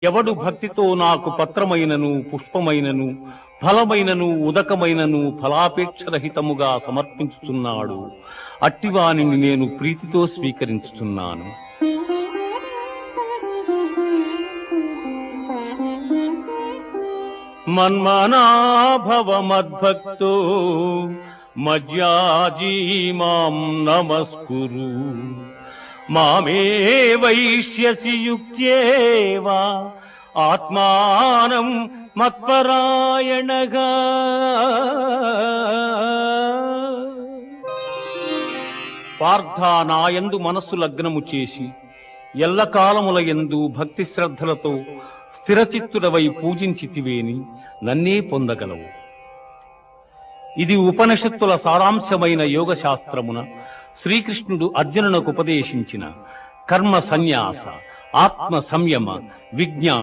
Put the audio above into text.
ఎవడు భక్తితో నాకు పత్రమైనను పుష్పమైనను ఫలమైనను ఉదకమైనను ఫలాపేక్షరహితముగా సమర్పించుచున్నాడు అట్టివానిని నేను ప్రీతితో స్వీకరించుచున్నాను. మన్మనాభవ మద్భక్తో మజ్యాజీ మాం నమస్కురు మామే వైష్యసి యుక్త్యేవా ఆత్మానం మత్పరాయణగా. పార్థ నాయందు మనస్సు లగ్నము చేసి ఎల్లకాలముల యందు భక్తి శ్రద్ధలతో స్థిరచిత్తుడవై పూజించితివేని నన్నే పొందగలవు. ఇది ఉపనిషత్తుల సారాంశమైన యోగ శాస్త్రమున శ్రీకృష్ణుడు అర్జునునకు ఉపదేశించిన కర్మ సన్యాస, ఆత్మ సంయమ, విజ్ఞాన